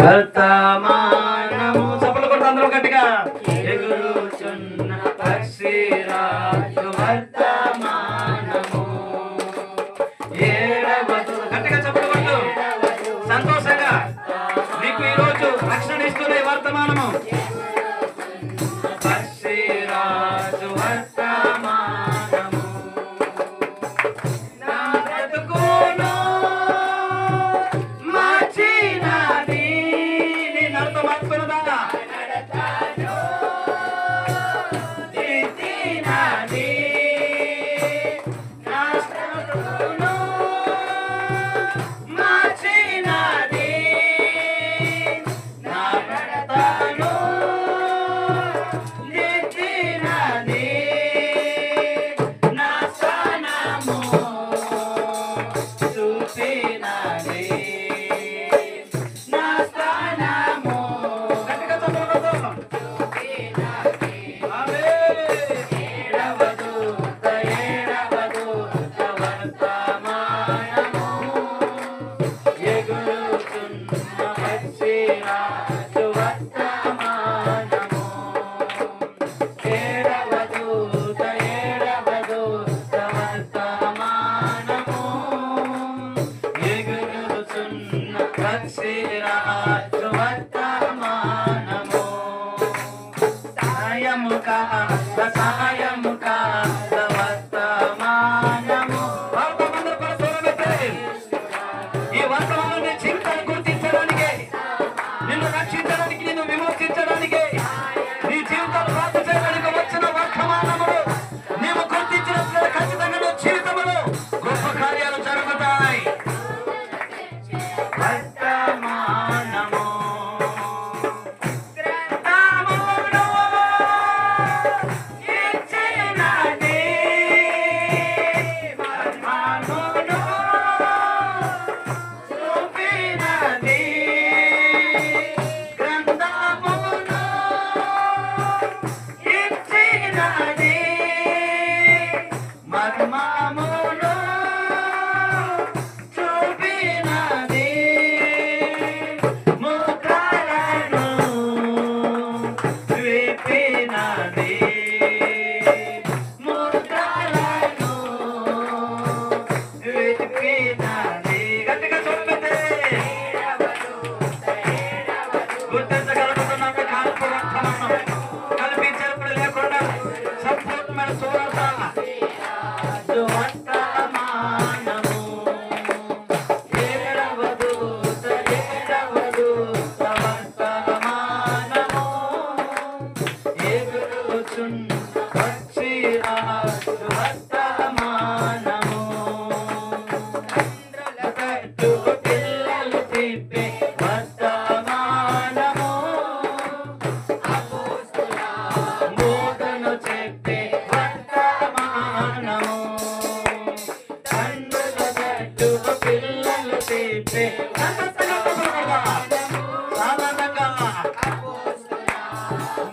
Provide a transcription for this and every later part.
వర్తమానము చప్పట్లు కొడుతూ అందరూ గట్టిగా ఎగురుచున్న పక్షిరాజు వర్తమానము ఏడవదు గట్టిగా చప్పట్లు కొడుతూ సంతోషంగా నీకు ఈరోజు రక్షణ ఇస్తున్న ఈ వర్తమానము పక్షిరాజు వర్తమానము నా బ్రతుకును మార్చినది నీ నడత మార్చుకున్నదా దిద్దినది నా బ్రతుకును మార్చినది నా నడతను దిద్దినది నా స్థానము చూపినది నా స్థానము గట్టిగా చదవదు ఏడవదు వర్తమానము ఎగురుచున్న పక్షిరాజు వర్తమానము ఏడవదు వర్తమానము ఎగురుచున్న పక్షిరాజు వర్తమానము సాయముగా వర్తమానము వర్తమానం కూడా చూడబెట్టాలి ఈ వర్తమానాన్ని జీవితాన్ని గుర్తించడానికి నిన్ను రక్షించడానికి నిన్ను విమోచించడానికి నీ జీవితాలు బాగు చేయడానికి వచ్చిన వర్తమానములు నీవు గుర్తించినప్పుడు ఖచ్చితంగా నీ జీవితంలో గొప్ప కార్యాలు జరుగుతాయి వర్తమానము గ్రంథమును ఇచ్చినది వర్తమానమును చూపినది గ్రంథమును ఇచ్చినది మర్మమును చూపినది ముద్రలను విప్పినది ముద్రలను విప్పినది గట్టిగా చూడబెట్టే గుర్తించగలుగుతున్నాము కాల్పు వర్తమానం కల్పించేప్పుడు లేకుండా సంపూర్ణమైన సువార్త వర్తమానము ఏడవదు వర్తమానము ఎగురుచున్న పక్షిరాజు వర్తమానము తట్టు పిల్లలు తిప్పే వర్తమానము బోధను చెప్పే వర్తమానము తండ్రుల తట్టు పిల్లలు తిప్పే సాధారణంగా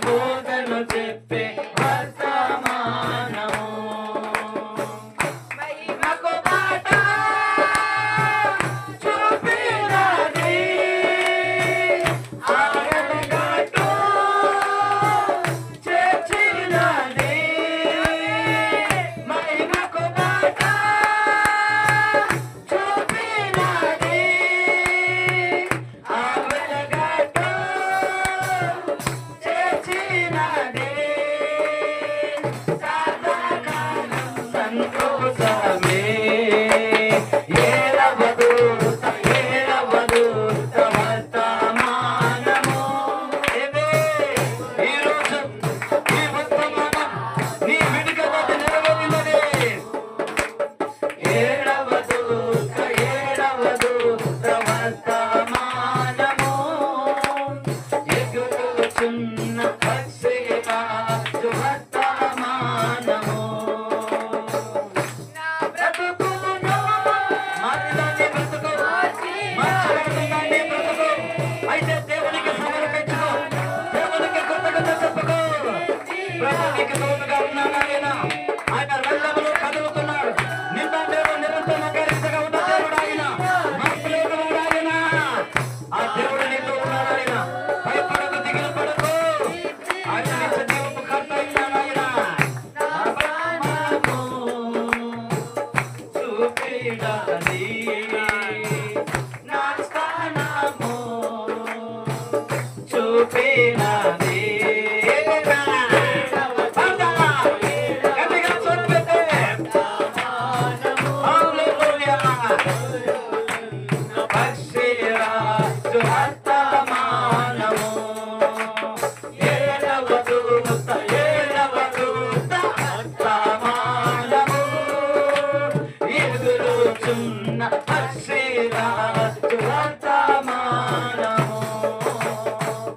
బోధను చెప్పే వర్తమానము మహిమకు బాట చూపినది తండ్రి